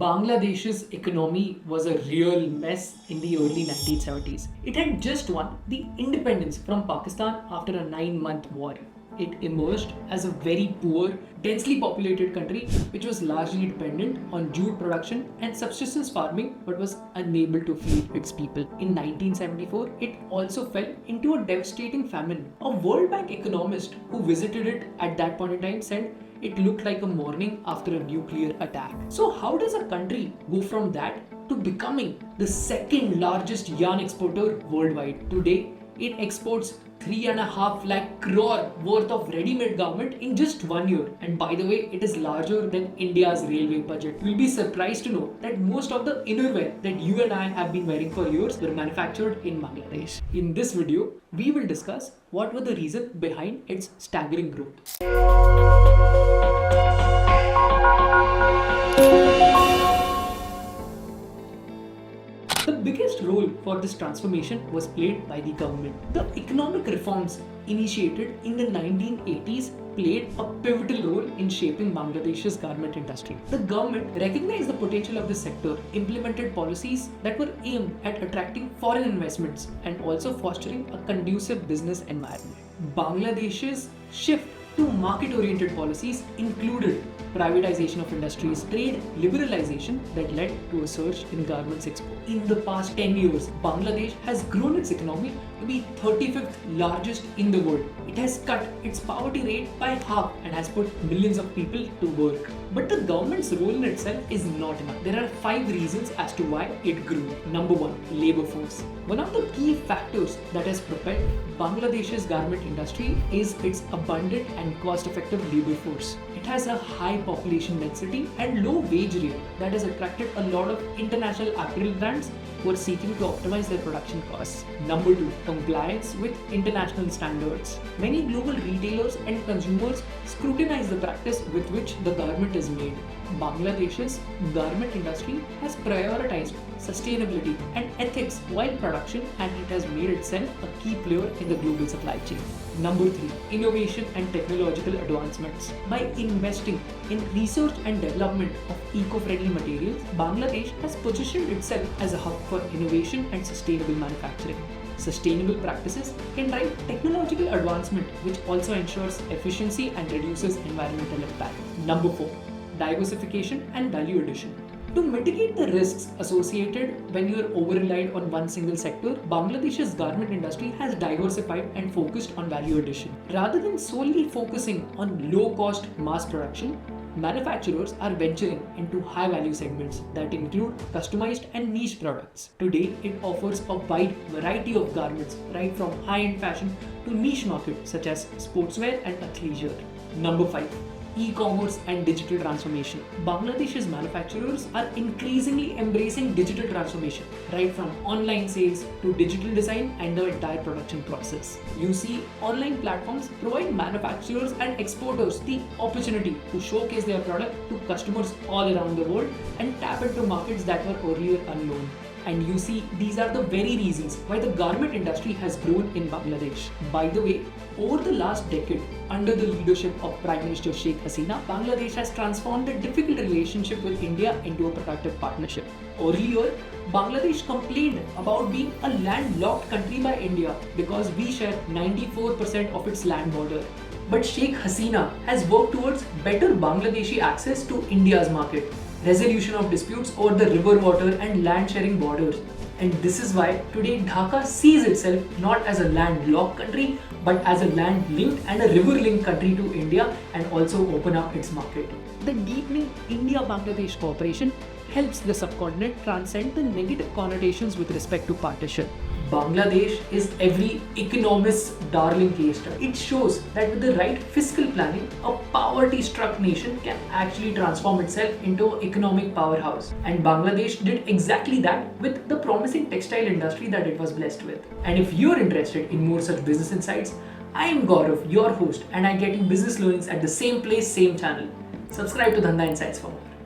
Bangladesh's economy was a real mess in the early 1970s. It had just won the independence from Pakistan after a 9-month war. It emerged as a very poor, densely populated country which was largely dependent on jute production and subsistence farming but was unable to feed its people. In 1974, it also fell into a devastating famine. A World Bank economist who visited it at that point in time said it looked like a morning after a nuclear attack. So how does a country go from that to becoming the second largest yarn exporter worldwide? Today, it exports 3.5 lakh crore worth of ready-made garment in just 1 year. And by the way, it is larger than India's railway budget. You'll be surprised to know that most of the innerwear that you and I have been wearing for years were manufactured in Bangladesh. In this video, we will discuss what were the reasons behind its staggering growth. The biggest role for this transformation was played by the government. The economic reforms initiated in the 1980s played a pivotal role in shaping Bangladesh's garment industry. The government recognized the potential of this sector, implemented policies that were aimed at attracting foreign investments and also fostering a conducive business environment. Bangladesh's shift to market-oriented policies included privatization of industries, trade liberalization that led to a surge in garments export. In the past 10 years, Bangladesh has grown its economy to be 35th largest in the world. It has cut its poverty rate by half and has put millions of people to work. But the government's role in itself is not enough. There are 5 reasons as to why it grew. Number 1, labor force. One of the key factors that has propelled Bangladesh's garment industry is its abundant and cost-effective labor force. It has a high population density and low wage rate that has attracted a lot of international apparel brands who are seeking to optimize their production costs. Number 2, compliance with international standards. Many global retailers and consumers scrutinize the practice with which the garment is made. Bangladesh's garment industry has prioritized sustainability and ethics while production, and it has made itself a key player in the global supply chain. Number 3, innovation and technological advancements. By investing in research and development of eco-friendly materials, Bangladesh has positioned itself as a hub for innovation and sustainable manufacturing. Sustainable practices can drive technological advancement, which also ensures efficiency and reduces environmental impact. Number 4, diversification and value addition. To mitigate the risks associated when you are over-relied on one single sector, Bangladesh's garment industry has diversified and focused on value addition. Rather than solely focusing on low-cost mass production, manufacturers are venturing into high-value segments that include customized and niche products. Today, it offers a wide variety of garments, right from high-end fashion to niche markets such as sportswear and athleisure. Number 5, e-commerce and digital transformation. Bangladesh's manufacturers are increasingly embracing digital transformation, right from online sales to digital design and the entire production process. You see, online platforms provide manufacturers and exporters the opportunity to showcase their product to customers all around the world and tap into markets that were earlier unknown. And you see, these are the very reasons why the garment industry has grown in Bangladesh. By the way, over the last decade, under the leadership of Prime Minister Sheikh Hasina, Bangladesh has transformed a difficult relationship with India into a productive partnership. Earlier, Bangladesh complained about being a landlocked country by India because we share 94% of its land border. But Sheikh Hasina has worked towards better Bangladeshi access to India's market, resolution of disputes over the river water and land sharing borders. And this is why today Dhaka sees itself not as a landlocked country but as a land-linked and a river-linked country to India and also open up its market. The deepening India-Bangladesh cooperation helps the subcontinent transcend the negative connotations with respect to partition. Bangladesh is every economist's darling case study. It shows that with the right fiscal planning, a poverty-struck nation can actually transform itself into an economic powerhouse. And Bangladesh did exactly that with the promising textile industry that it was blessed with. And if you're interested in more such business insights, I am Gaurav, your host, and I get you business learnings at the same place, same channel. Subscribe to Dhanda Insights for more.